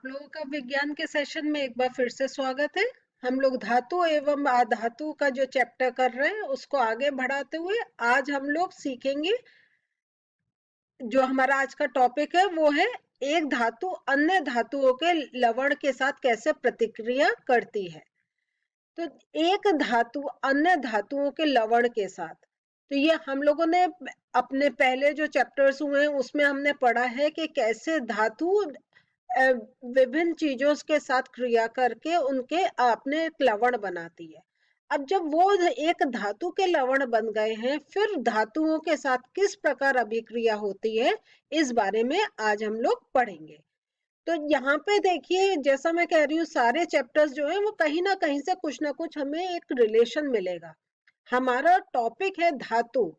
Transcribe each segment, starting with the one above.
लोगों का विज्ञान के सेशन में एक बार फिर से स्वागत है। हम लोग धातु एवं अधातु का जो चैप्टर कर रहे हैं उसको आगे बढ़ाते हुए आज हम लोग सीखेंगे। जो हमारा आज का टॉपिक है वो है एक धातु अन्य धातुओं के लवण के साथ कैसे प्रतिक्रिया करती है। तो एक धातु अन्य धातुओं के लवण के साथ, तो ये हम लोगों ने अपने पहले जो चैप्टर्स हुए हैं उसमें हमने पढ़ा है कि कैसे धातु विभिन्न चीजों के साथ क्रिया करके उनके अपने एक लवण बनाती है। अब जब वो एक धातु के लवण बन गए हैं, फिर धातुओं के साथ किस प्रकार अभिक्रिया होती है, इस बारे में आज हम लोग पढ़ेंगे। तो यहाँ पे देखिए, जैसा मैं कह रही हूँ, सारे चैप्टर्स जो है वो कहीं ना कहीं से कुछ ना कुछ हमें एक रिलेशन मिलेगा। हमारा टॉपिक है धातु।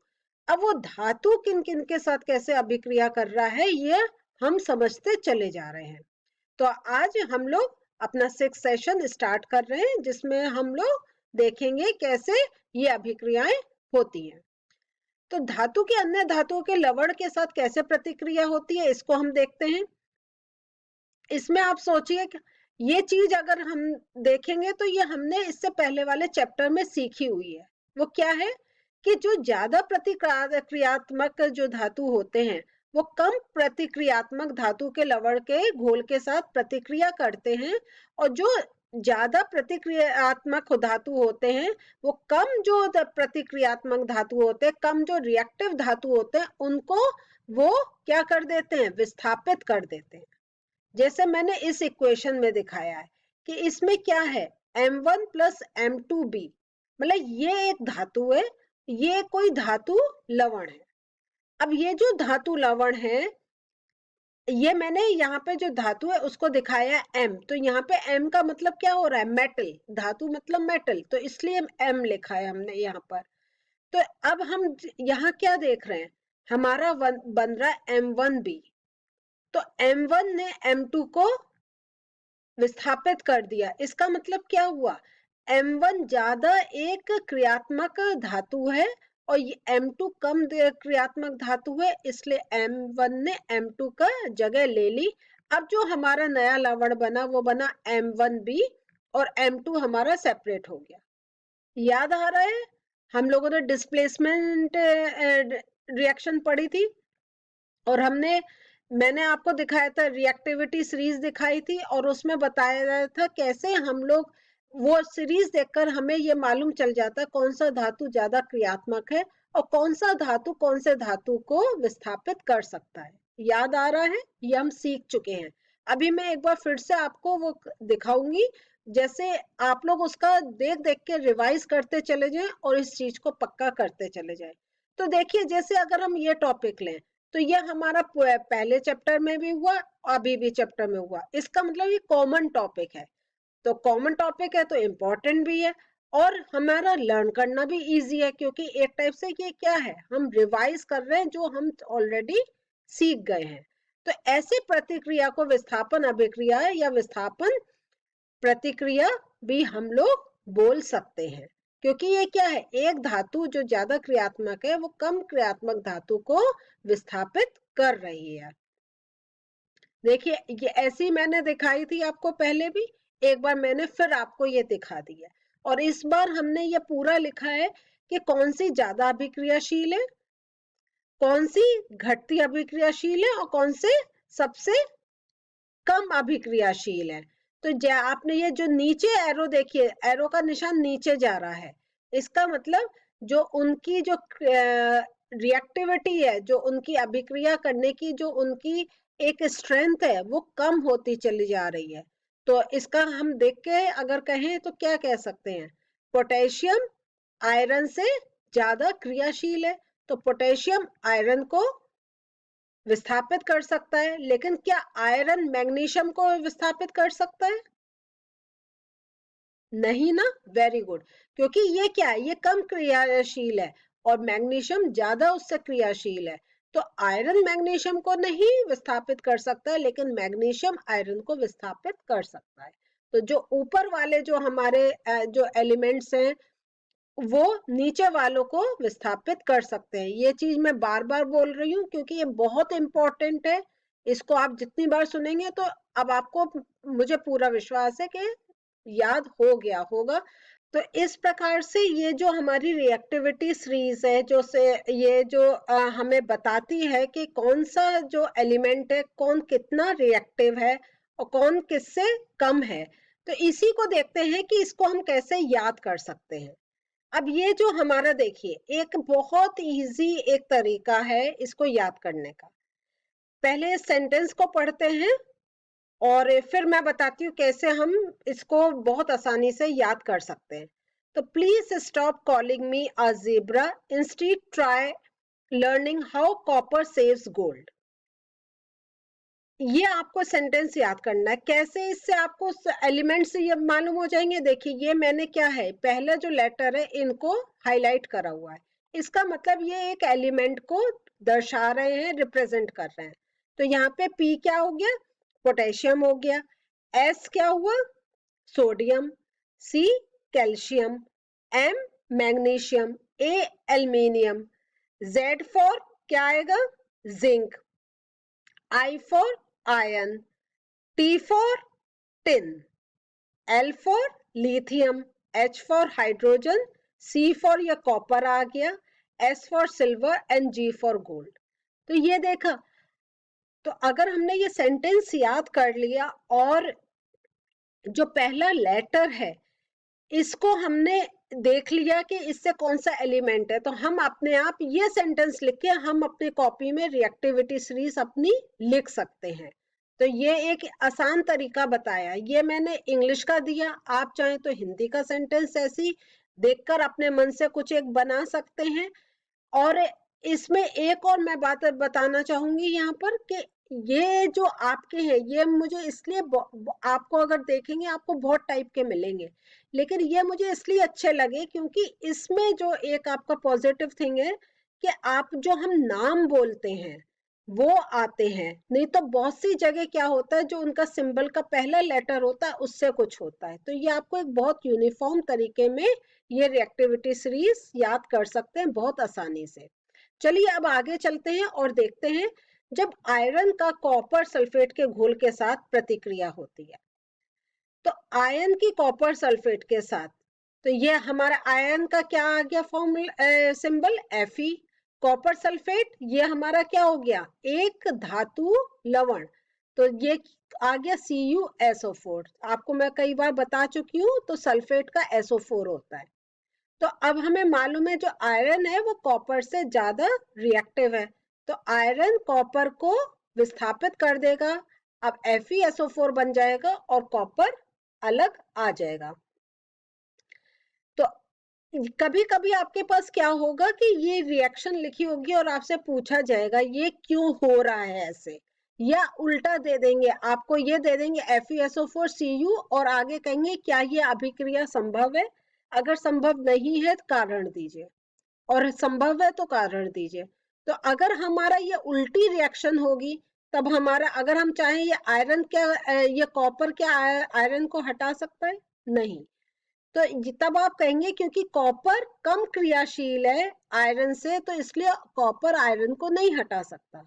अब वो धातु किन किन के साथ कैसे अभिक्रिया कर रहा है, ये हम समझते चले जा रहे हैं। तो आज हम लोग अपना 6th सेशन स्टार्ट कर रहे हैं, जिसमें हम लोग देखेंगे कैसे ये अभिक्रियाएं होती हैं। तो धातु के अन्य धातुओं के लवण के साथ कैसे प्रतिक्रिया होती है, इसको हम देखते हैं। इसमें आप सोचिए कि ये चीज अगर हम देखेंगे तो ये हमने इससे पहले वाले चैप्टर में सीखी हुई है। वो क्या है कि जो ज्यादा प्रतिक्रियात्मक जो धातु होते हैं वो कम प्रतिक्रियात्मक धातु के लवण के घोल के साथ प्रतिक्रिया करते हैं, और जो ज्यादा प्रतिक्रियात्मक धातु होते हैं वो कम जो प्रतिक्रियात्मक धातु होते हैं, कम जो रिएक्टिव धातु होते हैं, उनको वो क्या कर देते हैं, विस्थापित कर देते हैं। जैसे मैंने इस इक्वेशन में दिखाया है कि इसमें क्या है, M1 प्लस M2B, मतलब ये एक धातु है, ये कोई धातु लवण है। अब ये जो धातु लवण है, ये मैंने यहाँ पे जो धातु है उसको दिखाया M, तो यहाँ पे M का मतलब क्या हो रहा है, मेटल। धातु मतलब मेटल, तो इसलिए M लिखा है हमने यहाँ पर। तो अब हम यहाँ क्या देख रहे हैं, हमारा बन रहा है M1B। तो M1 ने M2 को विस्थापित कर दिया। इसका मतलब क्या हुआ, M1 ज्यादा एक क्रियात्मक धातु है और ये M2 कम क्रियात्मक धातु है, इसलिए M1 ने M2 का जगह ले ली। अब जो हमारा नया लवण बना वो बना M1B, और M2 हमारा सेपरेट हो गया। याद आ रहा है, हम लोगों ने डिस्प्लेसमेंट रिएक्शन पढ़ी थी, और मैंने आपको दिखाया था, रिएक्टिविटी सीरीज दिखाई थी, और उसमें बताया गया था कैसे हम लोग वो सीरीज देखकर हमें ये मालूम चल जाता है कौन सा धातु ज्यादा क्रियात्मक है और कौन सा धातु कौन से धातु को विस्थापित कर सकता है। याद आ रहा है, ये हम सीख चुके हैं। अभी मैं एक बार फिर से आपको वो दिखाऊंगी, जैसे आप लोग उसका देख देख के रिवाइज करते चले जाएं और इस चीज को पक्का करते चले जाएं। तो देखिए, जैसे अगर हम ये टॉपिक लें, तो ये हमारा पहले चैप्टर में भी हुआ, अभी भी चैप्टर में हुआ। इसका मतलब ये कॉमन टॉपिक है, तो कॉमन टॉपिक है तो इम्पोर्टेंट भी है, और हमारा लर्न करना भी इजी है, क्योंकि एक टाइप से ये क्या है, हम रिवाइज कर रहे हैं जो हम ऑलरेडी सीख गए हैं। तो ऐसे प्रतिक्रिया को विस्थापन अभिक्रिया या विस्थापन प्रतिक्रिया भी हम लोग बोल सकते हैं, क्योंकि ये क्या है, एक धातु जो ज्यादा क्रियात्मक है वो कम क्रियात्मक धातु को विस्थापित कर रही है। देखिए, ये ऐसी मैंने दिखाई थी आपको पहले भी, एक बार मैंने फिर आपको ये दिखा दिया, और इस बार हमने ये पूरा लिखा है कि कौन सी ज्यादा अभिक्रियाशील है, कौन सी घटती अभिक्रियाशील है, और कौन से सबसे कम अभिक्रियाशील है। तो आपने ये जो नीचे एरो देखिए, एरो का निशान नीचे जा रहा है, इसका मतलब जो उनकी जो रिएक्टिविटी है, जो उनकी अभिक्रिया करने की जो उनकी एक स्ट्रेंथ है, वो कम होती चली जा रही है। तो इसका हम देख के अगर कहें तो क्या कह सकते हैं, पोटेशियम आयरन से ज्यादा क्रियाशील है। तो पोटेशियम आयरन को विस्थापित कर सकता है, लेकिन क्या आयरन मैग्नीशियम को विस्थापित कर सकता है? नहीं ना, वेरी गुड। क्योंकि ये क्या है, ये कम क्रियाशील है और मैग्नीशियम ज्यादा उससे क्रियाशील है। तो आयरन मैग्नीशियम को नहीं विस्थापित कर सकता है, लेकिन मैग्नीशियम आयरन को विस्थापित कर सकता है। तो जो ऊपर वाले जो हमारे जो एलिमेंट्स हैं वो नीचे वालों को विस्थापित कर सकते हैं। ये चीज मैं बार बार बोल रही हूँ क्योंकि ये बहुत इंपॉर्टेंट है। इसको आप जितनी बार सुनेंगे तो अब आपको, मुझे पूरा विश्वास है कि याद हो गया होगा। तो इस प्रकार से ये जो हमारी रिएक्टिविटी सीरीज है, जो से ये जो हमें बताती है कि कौन सा जो एलिमेंट है, कौन कितना रिएक्टिव है और कौन किससे कम है। तो इसी को देखते हैं कि इसको हम कैसे याद कर सकते हैं। अब ये जो हमारा, देखिए, एक बहुत इजी एक तरीका है इसको याद करने का। पहले इस सेंटेंस को पढ़ते हैं और फिर मैं बताती हूँ कैसे हम इसको बहुत आसानी से याद कर सकते हैं। तो please stop calling me a zebra, instead try learning how copper saves gold. ये आपको सेंटेंस याद करना है। कैसे? इससे आपको एलिमेंट्स ये मालूम हो जाएंगे। देखिए, ये मैंने क्या है, पहला जो लेटर है इनको हाईलाइट करा हुआ है, इसका मतलब ये एक एलिमेंट को दर्शा रहे हैं, रिप्रेजेंट कर रहे हैं। तो यहाँ पे P क्या हो गया? पोटेशियम हो गया। S क्या हुआ? Sodium. C calcium. M magnesium. A aluminium. Z for क्या आएगा? Zinc. I for iron, T for tin, L for lithium, H for hydrogen, C for ये कॉपर आ गया, S for silver and G for gold। तो ये देखा, तो अगर हमने ये सेंटेंस याद कर लिया और जो पहला लेटर है इसको हमने देख लिया कि इससे कौन सा एलिमेंट है, तो हम अपने आप ये सेंटेंस लिख के हम अपनी कॉपी में रिएक्टिविटी सीरीज अपनी लिख सकते हैं। तो ये एक आसान तरीका बताया। ये मैंने इंग्लिश का दिया, आप चाहें तो हिंदी का सेंटेंस ऐसी देखकर अपने मन से कुछ एक बना सकते हैं। और इसमें एक और मैं बात बताना चाहूंगी यहाँ पर कि ये जो आपके हैं ये मुझे इसलिए आपको अगर देखेंगे आपको बहुत टाइप के मिलेंगे, लेकिन ये मुझे इसलिए अच्छे लगे क्योंकि इसमें जो एक आपका पॉजिटिव थिंग है कि आप जो हम नाम बोलते हैं वो आते हैं। नहीं तो बहुत सी जगह क्या होता है, जो उनका सिंबल का पहला लेटर होता है उससे कुछ होता है। तो ये आपको एक बहुत यूनिफॉर्म तरीके में ये रिएक्टिविटी सीरीज याद कर सकते हैं बहुत आसानी से। चलिए अब आगे चलते हैं और देखते हैं जब आयरन का कॉपर सल्फेट के घोल के साथ प्रतिक्रिया होती है। तो आयरन की कॉपर सल्फेट के साथ, तो ये हमारा आयरन का क्या आ गया formula symbol? Fe। Copper sulphate ये हमारा क्या हो गया? एक धातु लवण। तो ये आ गया CuSO4। आपको मैं कई बार बता चुकी हूँ, तो सल्फेट का SO4 होता है। तो अब हमें मालूम है जो आयरन है वो कॉपर से ज्यादा रिएक्टिव है, तो आयरन कॉपर को विस्थापित कर देगा। अब FeSO4 बन जाएगा और कॉपर अलग आ जाएगा। तो कभी कभी आपके पास क्या होगा कि ये रिएक्शन लिखी होगी और आपसे पूछा जाएगा ये क्यों हो रहा है ऐसे, या उल्टा दे देंगे आपको, ये दे देंगे FeSO4Cu और आगे कहेंगे क्या ये अभिक्रिया संभव है? अगर संभव नहीं है तो कारण दीजिए, और संभव है तो कारण दीजिए। तो अगर हमारा ये उल्टी रिएक्शन होगी तब हमारा, अगर हम चाहें ये आयरन क्या, ये कॉपर क्या आयरन को हटा सकता है? नहीं। तो तब आप कहेंगे क्योंकि कॉपर कम क्रियाशील है आयरन से, तो इसलिए कॉपर आयरन को नहीं हटा सकता।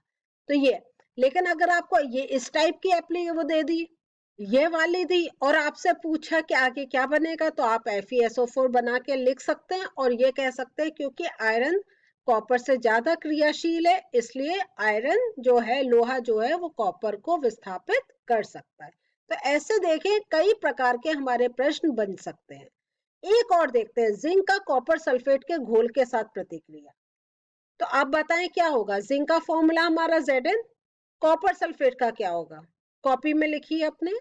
तो ये, लेकिन अगर आपको ये इस टाइप की वो दे दी, ये वाली दी, और आपसे पूछा कि आगे क्या बनेगा, तो आप FeSO4 बना के लिख सकते हैं और ये कह सकते हैं क्योंकि आयरन कॉपर से ज्यादा क्रियाशील है इसलिए आयरन जो है, लोहा जो है, वो कॉपर को विस्थापित कर सकता है। तो ऐसे देखें कई प्रकार के हमारे प्रश्न बन सकते हैं। एक और देखते हैं, जिंक का कॉपर सल्फेट के घोल के साथ प्रतिक्रिया। तो आप बताएं क्या होगा? जिंक का फॉर्मूला हमारा Zn, कॉपर सल्फेट का क्या होगा? कॉपी में लिखिए अपने,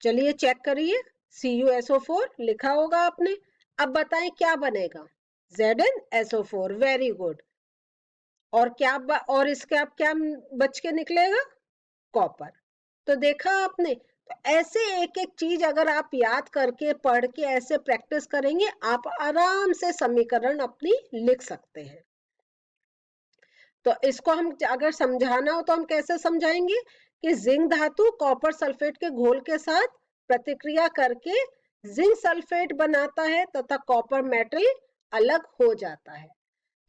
चलिए चेक करिए, CuSO4 लिखा होगा आपने। अब बताएं क्या बनेगा? ZnSO4। Very good. और क्या और इसके अब क्या बच के निकलेगा? कॉपर। तो देखा आपने, तो ऐसे एक एक चीज अगर आप याद करके पढ़ के ऐसे प्रैक्टिस करेंगे, आप आराम से समीकरण अपनी लिख सकते हैं। तो इसको हम अगर समझाना हो तो हम कैसे समझाएंगे कि जिंक धातु कॉपर सल्फेट के घोल के साथ प्रतिक्रिया करके जिंक सल्फेट बनाता है तथा कॉपर मेटल अलग हो जाता है।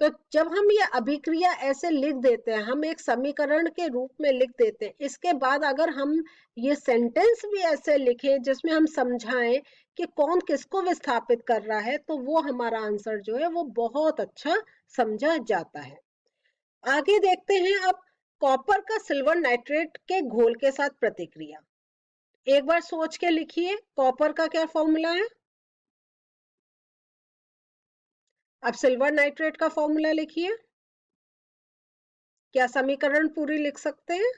तो जब हम ये अभिक्रिया ऐसे लिख देते हैं, हम एक समीकरण के रूप में लिख देते हैं, इसके बाद अगर हम ये सेंटेंस भी ऐसे लिखे जिसमें हम समझाएं कि कौन किसको विस्थापित कर रहा है, तो वो हमारा आंसर जो है वो बहुत अच्छा समझा जाता है। आगे देखते हैं अब कॉपर का सिल्वर नाइट्रेट के घोल के साथ प्रतिक्रिया। एक बार सोच के लिखिए, कॉपर का क्या फॉर्मूला है? अब सिल्वर नाइट्रेट का फॉर्मूला लिखिए। क्या समीकरण पूरी लिख सकते हैं?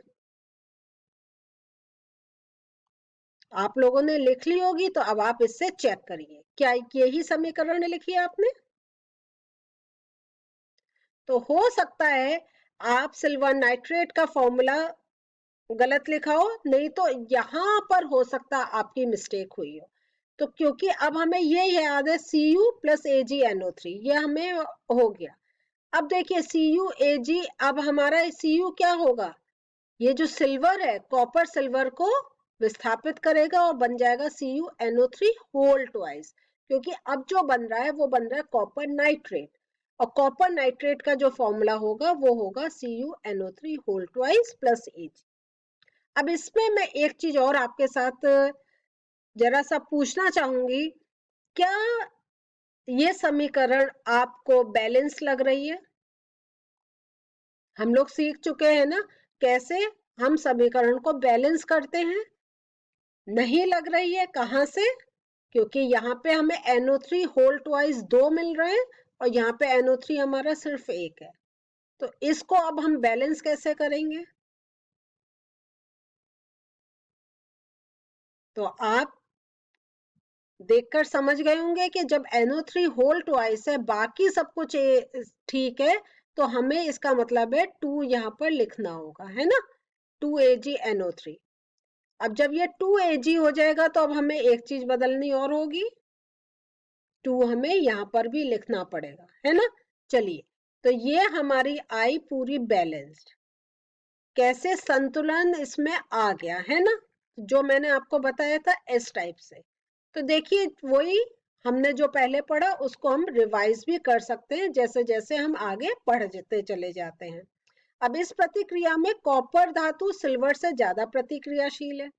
आप लोगों ने लिख ली होगी, तो अब आप इससे चेक करिए, क्या यही समीकरण लिखी है आपने? तो हो सकता है आप सिल्वर नाइट्रेट का फॉर्मूला गलत लिखा हो, नहीं तो यहां पर हो सकता आपकी मिस्टेक हुई हो। तो क्योंकि अब हमें ये याद है Cu प्लस AgNO3, ये हमें हो गया। अब देखिए CuAg, अब हमारा Cu क्या होगा? ये जो सिल्वर है, कॉपर सिल्वर को विस्थापित करेगा और बन जाएगा CuNO3 होल ट्वाइस, क्योंकि अब जो बन रहा है वो बन रहा है कॉपर नाइट्रेट, और कॉपर नाइट्रेट का जो फॉर्मूला होगा वो होगा CuNO3 whole twice plus Ag। अब इसमें मैं एक चीज और आपके साथ जरा सा पूछना चाहूंगी, क्या ये समीकरण आपको बैलेंस लग रही है? हम लोग सीख चुके हैं ना कैसे हम समीकरण को बैलेंस करते हैं। नहीं लग रही है, कहां से? क्योंकि यहाँ पे हमें NO3 होल ट्वाइस 2 मिल रहे हैं और यहाँ पे NO3 हमारा सिर्फ 1 है। तो इसको अब हम बैलेंस कैसे करेंगे? तो आप देखकर समझ गए होंगे कि जब NO3 होल ट्वाइस है, बाकी सब कुछ ठीक है, तो हमें इसका मतलब है 2 यहाँ पर लिखना होगा, है ना? 2AgNO3। अब जब ये 2Ag हो जाएगा तो अब हमें एक चीज बदलनी और होगी, 2 हमें यहाँ पर भी लिखना पड़ेगा, है ना? चलिए, तो ये हमारी आई पूरी बैलेंस्ड। कैसे संतुलन इसमें आ गया, है ना? जो मैंने आपको बताया था इस टाइप से। तो देखिए, वही हमने जो पहले पढ़ा उसको हम रिवाइज भी कर सकते हैं जैसे जैसे हम आगे पढ़ते चले जाते हैं। अब इस प्रतिक्रिया में कॉपर धातु सिल्वर से ज्यादा प्रतिक्रियाशील है,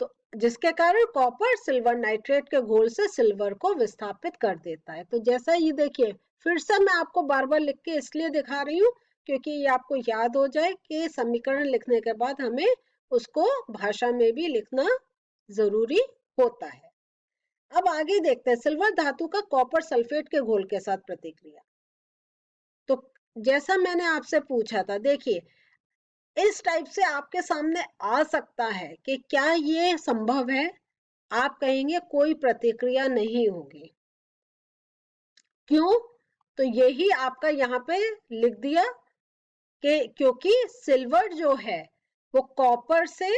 तो जिसके कारण कॉपर सिल्वर नाइट्रेट के घोल से सिल्वर को विस्थापित कर देता है। तो जैसा ये देखिए, फिर से मैं आपको बार बार लिख के इसलिए दिखा रही हूँ क्योंकि ये आपको याद हो जाए कि समीकरण लिखने के बाद हमें उसको भाषा में भी लिखना जरूरी होता है। अब आगे देखते हैं सिल्वर धातु का कॉपर सल्फेट के घोल के साथ प्रतिक्रिया। तो जैसा मैंने आपसे पूछा था, देखिए इस टाइप से आपके सामने आ सकता है कि क्या ये संभव है? आप कहेंगे कोई प्रतिक्रिया नहीं होगी। क्यों? तो यही आपका यहाँ पे लिख दिया कि क्योंकि सिल्वर जो है वो कॉपर से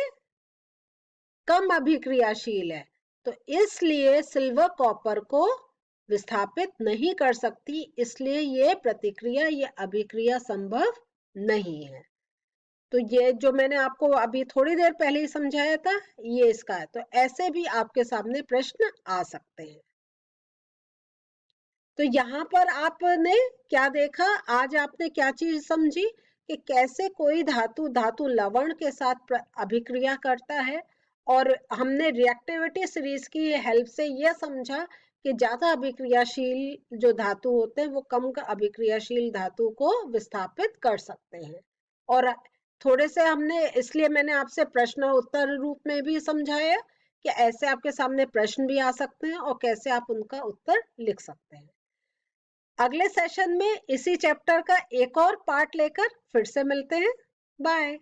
कम अभिक्रियाशील है, तो इसलिए सिल्वर कॉपर को विस्थापित नहीं कर सकती, इसलिए ये प्रतिक्रिया, ये अभिक्रिया संभव नहीं है। तो ये जो मैंने आपको अभी थोड़ी देर पहले ही समझाया था, ये इसका है। तो ऐसे भी आपके सामने प्रश्न आ सकते हैं। तो यहाँ पर आपने क्या देखा, आज आपने क्या चीज समझी कि कैसे कोई धातु लवण के साथ अभिक्रिया करता है, और हमने रिएक्टिविटी सीरीज की हेल्प से यह समझा कि ज्यादा अभिक्रियाशील जो धातु होते हैं वो कम अभिक्रियाशील धातु को विस्थापित कर सकते हैं। और थोड़े से हमने, इसलिए मैंने आपसे प्रश्न उत्तर रूप में भी समझाया कि ऐसे आपके सामने प्रश्न भी आ सकते हैं और कैसे आप उनका उत्तर लिख सकते हैं। अगले सेशन में इसी चैप्टर का एक और पार्ट लेकर फिर से मिलते हैं। बाय।